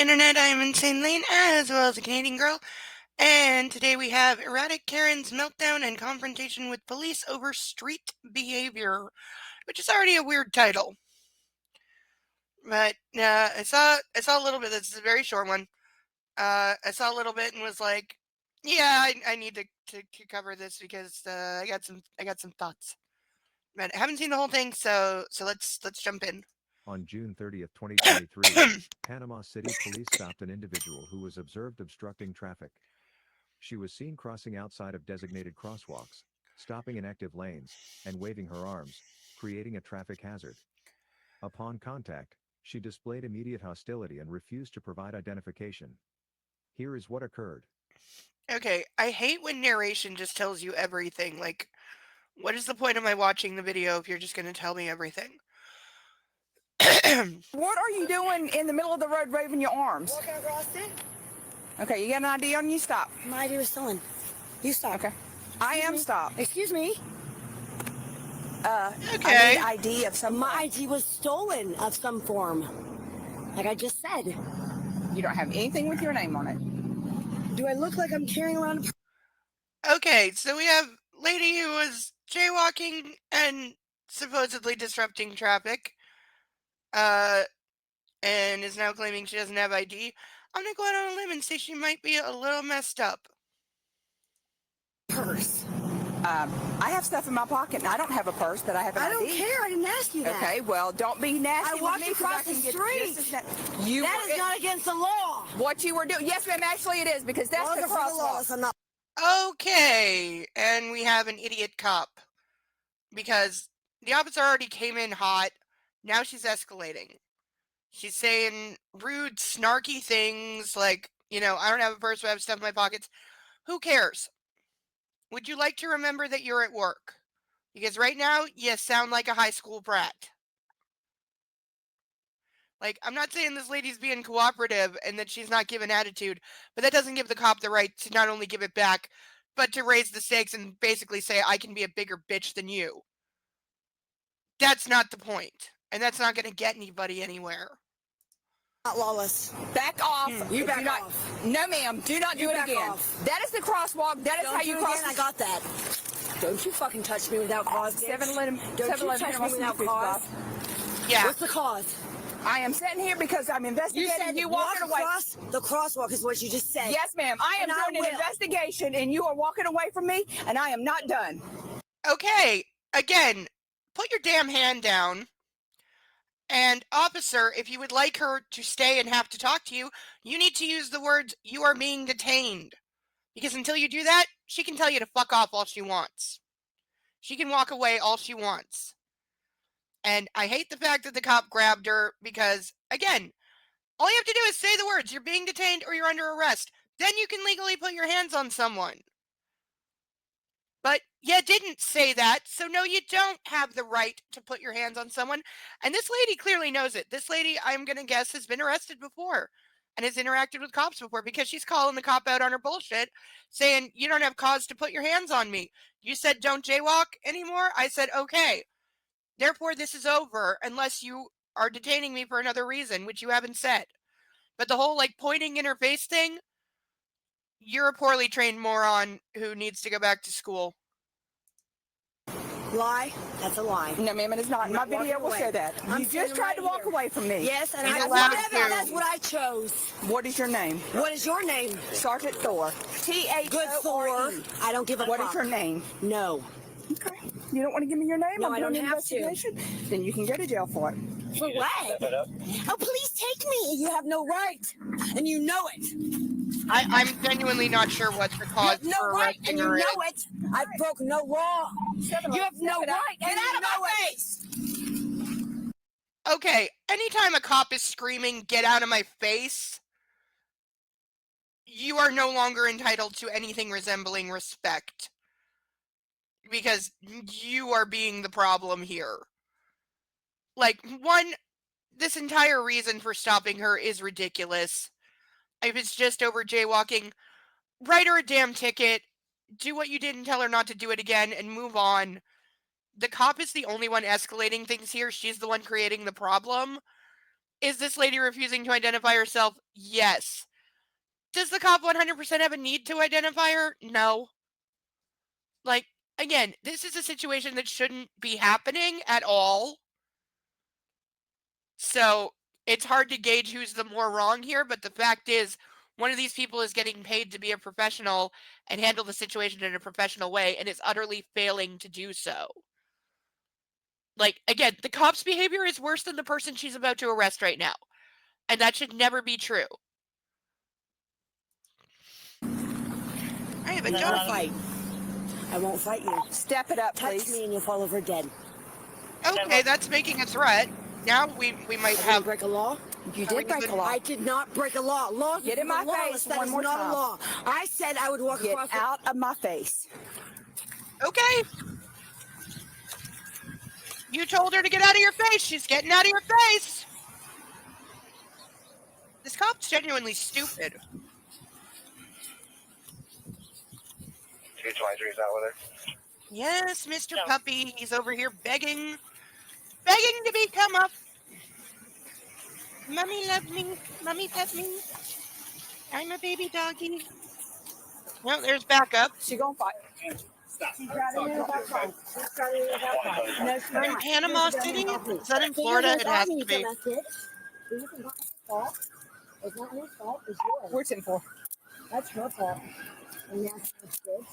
Internet. I am Insane Lane, as well as a Canadian girl, and today we have Erratic Karen's Meltdown and Confrontation with Police over Street Behaviour, which is already a weird title. But I saw a little bit. This is a very short one. I saw a little bit and was like, yeah, I need to cover this because I got some thoughts. But I haven't seen the whole thing, so let's jump in. On June 30th, 2023, Panama City police stopped an individual who was observed obstructing traffic. She was seen crossing outside of designated crosswalks, stopping in active lanes, and waving her arms, creating a traffic hazard. Upon contact, she displayed immediate hostility and refused to provide identification. Here is what occurred. Okay, I hate when narration just tells you everything. Like, what is the point of my watching the video if you're just going to tell me everything? What are you doing in the middle of the road waving your arms? Walking across it. Okay, you got an ID on you? Stop. My ID was stolen. You stop. Okay. I am stopped. Excuse me. Okay. I need ID of some. My ID was stolen of some form. Like I just said. You don't have anything with your name on it. Do I look like I'm carrying around Okay, so we have lady who was jaywalking and supposedly disrupting traffic, and is now claiming she doesn't have ID. I'm gonna go out on a limb and say she might be a little messed up. purse? I have stuff in my pocket, and I don't have a purse, but I have an I ID. don't care. I didn't ask you that. Okay, well, don't be nasty. I with walked me 'cause across can the get street. just as That is not against the law. what you were doing. Yes, ma'am. Actually, it is because that's Laws the are for the crosswalk. lawless. I'm not. Okay, and we have an idiot cop because the officer already came in hot. Now she's escalating. She's saying rude, snarky things like, I don't have a purse, but I have stuff in my pockets. Who cares? Would you like to remember that you're at work? Because right now, you sound like a high school brat. Like, I'm not saying this lady's being cooperative and that she's not giving attitude, but that doesn't give the cop the right to not only give it back, but to raise the stakes and basically say, I can be a bigger bitch than you. That's not the point. And that's not going to get anybody anywhere. Not lawless. Back off. You back Do not- off. No, ma'am. Do not do You it back again. off. That is the crosswalk. That is Don't how you do it cross. again. I got that. Don't you fucking touch me without cause, bitch. 7-Eleven. Don't you touch me without cause. Yeah. What's the cause? I am sitting here because I'm You investigating said you walk walking away. across the crosswalk is what you just said. Yes, ma'am. I am And I doing an will. investigation, and you are walking away from me, and I am not done. Okay. Again, put your damn hand down. And officer, if you would like her to stay and have to talk to you, you need to use the words, you are being detained. Because until you do that, she can tell you to fuck off all she wants. She can walk away all she wants. And I hate the fact that the cop grabbed her because, again, all you have to do is say the words, you're being detained or you're under arrest. Then you can legally put your hands on someone. But you didn't say that, so no, you don't have the right to put your hands on someone. And this lady clearly knows it. This lady, I'm going to guess, has been arrested before and has interacted with cops before because she's calling the cop out on her bullshit, saying, you don't have cause to put your hands on me. You said don't jaywalk anymore? I said, okay. Therefore, this is over unless you are detaining me for another reason, which you haven't said. But the whole, pointing in her face thing, you're a poorly trained moron who needs to go back to school. Lie? That's a lie. No, ma'am, it is not. I'm My not video walking will away. show that. I'm You just standing tried right to walk here. away from me. Yes, and You're I allowed whatever. to. That's what I chose. What is your name? What is your name? Sergeant Thor. T-H-O-R-E. Good Thor. I don't give a What fuck. is your name? No. Okay. You don't want to give me your name? No, I'm I doing don't an have to. investigation. Then you can go to jail for it. For what? Oh, please take me. You have no right. And you know it. I'm genuinely not sure what the You cause have no for right, arresting and you her is. know it. I broke no law. You have no right, and you know it. Okay, anytime a cop is screaming, get out of my face, you are no longer entitled to anything resembling respect. Because you are being the problem here. One, this entire reason for stopping her is ridiculous. If it's just over jaywalking, write her a damn ticket, do what you did and tell her not to do it again, and move on. The cop is the only one escalating things here. She's the one creating the problem. Is this lady refusing to identify herself? Yes. Does the cop 100% have a need to identify her? No. Like, again, this is a situation that shouldn't be happening at all. So it's hard to gauge who's the more wrong here, but the fact is, one of these people is getting paid to be a professional and handle the situation in a professional way and is utterly failing to do so. Like, again, the cop's behavior is worse than the person she's about to arrest right now. And that should never be true. I have a dog. Fight. I won't fight you. Step it up, Touch please. me and you'll fall over dead. Okay, that's making a threat. Now we might I have. didn't break a law. You did break a law. I did not break a law. Law Get in my face that one is more not time. a law. I said I would walk Get across out of my face. Okay. You told her to get out of your face. She's getting out of your face. This cop's genuinely stupid. 223's out with her. Yes, Mr. Puppy. He's over here begging to be come up. Mommy love me. Mommy pet me. I'm a baby doggy. Well, there's backup. She gonna fight. She's driving in without cars. She's driving in without cars. No, she's We're in not. Panama She's City. driving without Is that in me. Florida? It has to It's be. not his fault. It's not his fault. It's yours. We're 10-4. That's your fault. And that's good.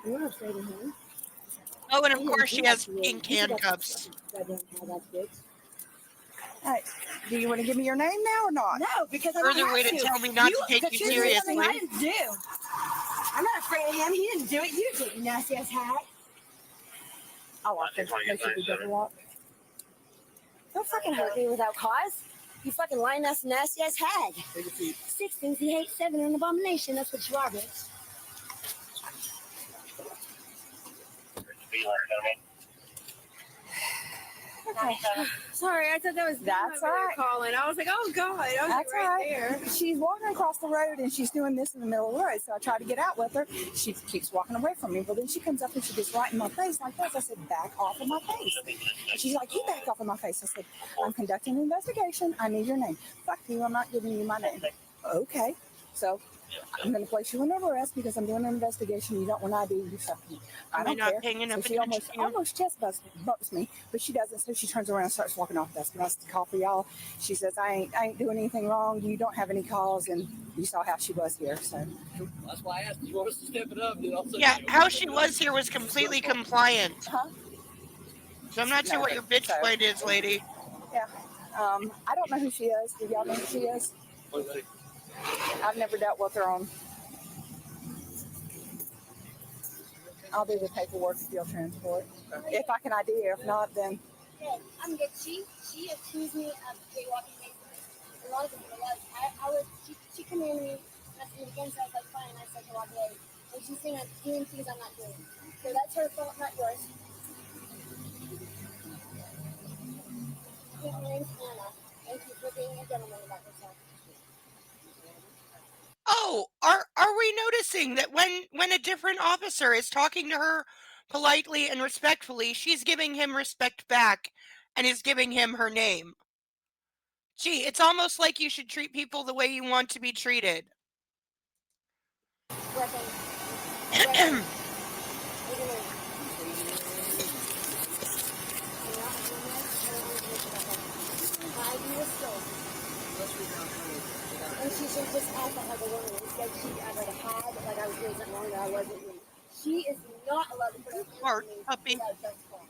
You're not afraid of him. Oh, and of course she has pink handcuffs. Hey, do you want to give me your name now or not? No, because I don't Further have way to tell me not to take you seriously. I didn't do. I'm not afraid of him. He didn't do it. You did, you nasty ass hack. I locked it. They should be double locked. Don't fucking hurt me without cause. You fucking lying ass nasty ass hag. 6 things he hates, 7 are an abomination. That's what you are, bitch. Okay. Sorry, I thought that was That's all right. calling. I was like, oh god, I was That's right all right. there. She's walking across the road and she's doing this in the middle of the road. So I try to get out with her. She keeps walking away from me. Well, then she comes up and she gets right in my face like this. I said, back off of my face. And she's like, you back off of my face. I said, I'm conducting an investigation. I need your name. Fuck you. I'm not giving you my name. Okay. So I'm going to place you under arrest because I'm doing an investigation. You don't want ID. You suck me. I Am I don't not care. paying enough So she attention to you? almost chest bumps me, but she doesn't. So she turns around and starts walking off. That's the call for y'all. She says, I ain't doing anything wrong. You don't have any calls, and you saw how she was here. So That's why I asked. You want us to step it up? Dude, Yeah, how she was here was completely compliant. Huh? So I'm not sure what your bitch point is, lady. yeah, I don't know who she is. Do y'all know who she is? I've never dealt with her on. I'll do the paperwork if you'll transport. If I can ID her. If not, then I'm good. She accused me of jaywalking. A lot of it was. She commanded me not to do it again, so I was like, fine. I said to walk away. And she's saying I'm doing things I'm not doing. So that's her fault, not yours. My name's Anna. Thank you for being a gentleman about yourself. Oh, are we noticing that when a different officer is talking to her politely and respectfully, she's giving him respect back and is giving him her name? Gee, it's almost like you should treat people the way you want to be treated. Weapon. And she should just act like a woman. Instead, she acted like a hag, like I was doing something wrong that I wasn't doing. She is not allowed to put her hands Smart on me puppy. without just cause.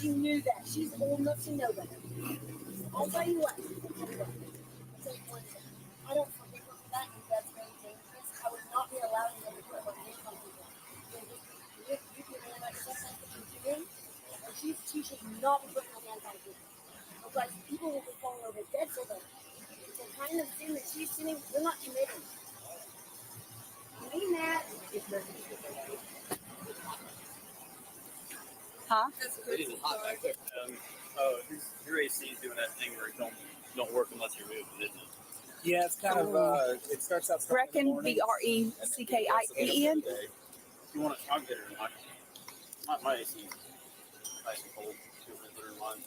She knew that. She's old enough to know better. I'll tell you what. I don't forgive her for that, and that's very dangerous. I would not be allowing them to put her hands on people. You can really like that's what she's doing. And she should not be putting her hands on people. Otherwise, people will be falling over dead for them. The kind of sin that she's sinning, you're not committing. Me, Matt. huh? It is hot back there. Oh, your AC is doing that thing where it don't work unless you move it, isn't it? Yeah, it's kind of, it starts out strong in the Brecken, morning, BRECKIEN. If you want it, I'll get it. My AC ice and cold, 201.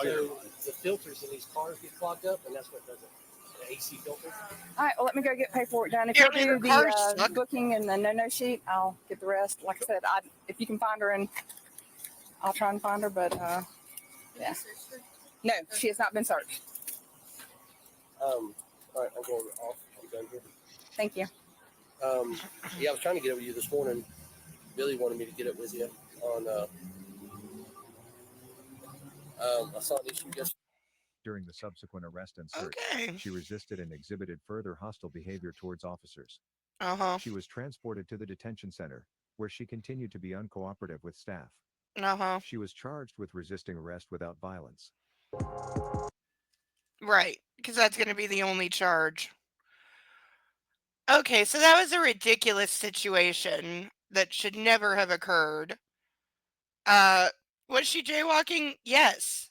So the filters in these cars get clogged up, and that's what does it. The AC filter. All right, well, let me go get paperwork done. If Apparently you'll her do cars the suck. booking and the no sheet, I'll get the rest. Like I said, if you can find her, and I'll try and find her. But yeah, no, she has not been searched. All right, I'm going off. I'm done here. Thank you. Yeah, I was trying to get it with you this morning. Billy wanted me to get it with you on. I saw an issue yesterday. During the subsequent arrest and search, Okay. she resisted and exhibited further hostile behavior towards officers. Uh-huh. She was transported to the detention center, where she continued to be uncooperative with staff. Uh-huh. She was charged with resisting arrest without violence. Right. Because that's going to be the only charge. Okay, so that was a ridiculous situation that should never have occurred. Was she jaywalking? Yes.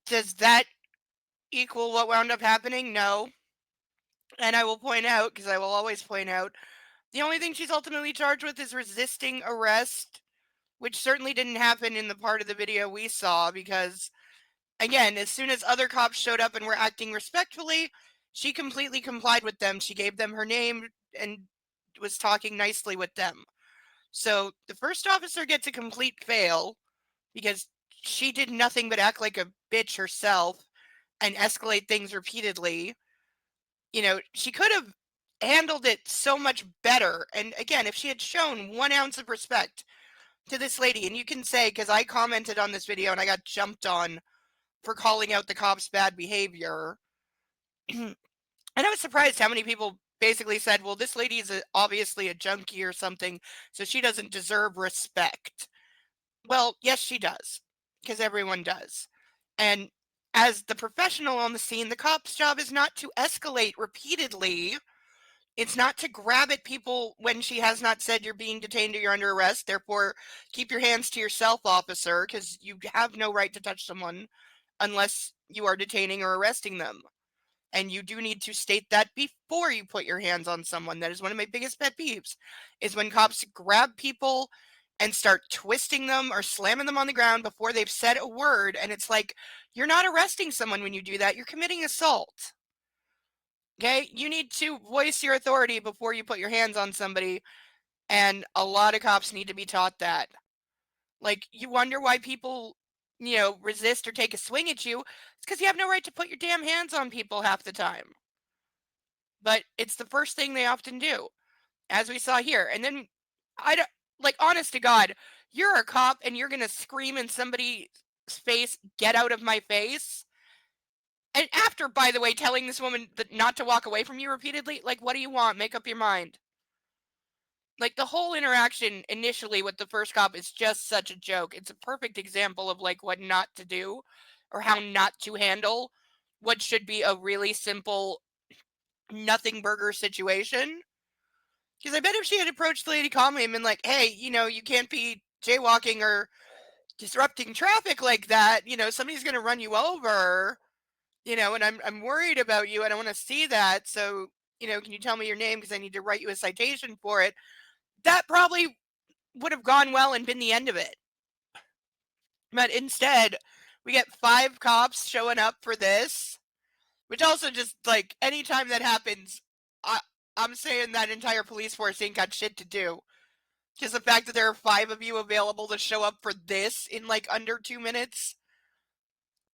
Does that equal what wound up happening? No. And I will point out, because I will always point out, the only thing she's ultimately charged with is resisting arrest, which certainly didn't happen in the part of the video we saw, because, again, as soon as other cops showed up and were acting respectfully, she completely complied with them. She gave them her name and was talking nicely with them. So the first officer gets a complete fail because she did nothing but act like a bitch herself and escalate things repeatedly. She could have handled it so much better. And again, if she had shown 1 ounce of respect to this lady, and you can say, because I commented on this video and I got jumped on for calling out the cops' bad behavior. And I was surprised how many people basically said, well, this lady is obviously a junkie or something, so she doesn't deserve respect. Well, yes, she does, because everyone does. And as the professional on the scene, the cop's job is not to escalate repeatedly. It's not to grab at people when she has not said you're being detained or you're under arrest. Therefore, keep your hands to yourself, officer, because you have no right to touch someone unless you are detaining or arresting them. And you do need to state that before you put your hands on someone. That is one of my biggest pet peeves, is when cops grab people and start twisting them or slamming them on the ground before they've said a word. And it's like, you're not arresting someone when you do that. You're committing assault. Okay? You need to voice your authority before you put your hands on somebody. And a lot of cops need to be taught that. Like, you wonder why people, resist or take a swing at you. It's because you have no right to put your damn hands on people half the time. But it's the first thing they often do, as we saw here. And then, honest to God, you're a cop and you're going to scream in somebody's face, get out of my face. And after, by the way, telling this woman not to walk away from you repeatedly, what do you want? Make up your mind. The whole interaction initially with the first cop is just such a joke. It's a perfect example of what not to do or how not to handle what should be a really simple nothing burger situation. Because I bet if she had approached the lady calmly and been like, hey, you can't be jaywalking or disrupting traffic like that, somebody's going to run you over, and I'm worried about you. I don't want to see that. So, can you tell me your name? Because I need to write you a citation for it. That probably would have gone well and been the end of it. But instead, we get 5 cops showing up for this, which also just, anytime that happens, I'm saying that entire police force ain't got shit to do. Just the fact that there are 5 of you available to show up for this in, under 2 minutes,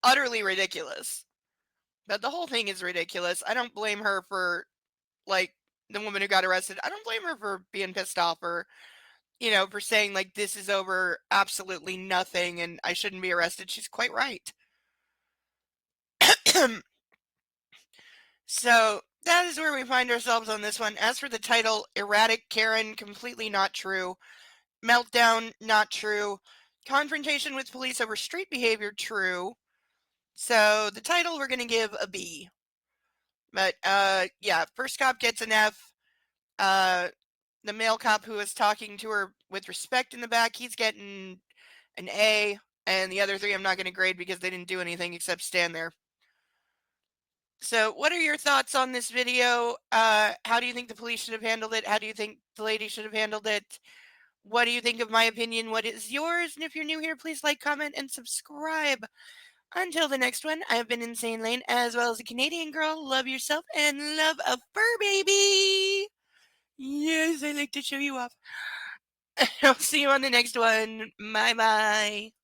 utterly ridiculous. But the whole thing is ridiculous. I don't blame her for, the woman who got arrested. I don't blame her for being pissed off or, for saying, this is over absolutely nothing and I shouldn't be arrested. She's quite right. So that is where we find ourselves on this one. As for the title, Erratic Karen, completely not true. Meltdown, not true. Confrontation with police over street behavior, true. So the title we're going to give a B. But yeah, first cop gets an F. The male cop who was talking to her with respect in the back, he's getting an A. And the other 3 I'm not going to grade because they didn't do anything except stand there. So, what are your thoughts on this video? How do you think the police should have handled it? How do you think the lady should have handled it? What do you think of my opinion? What is yours? And if you're new here, please like, comment, and subscribe. Until the next one, I've been Insane Lane, as well as a Canadian girl. Love yourself and love a fur baby. Yes, I like to show you off. I'll see you on the next one. Bye bye.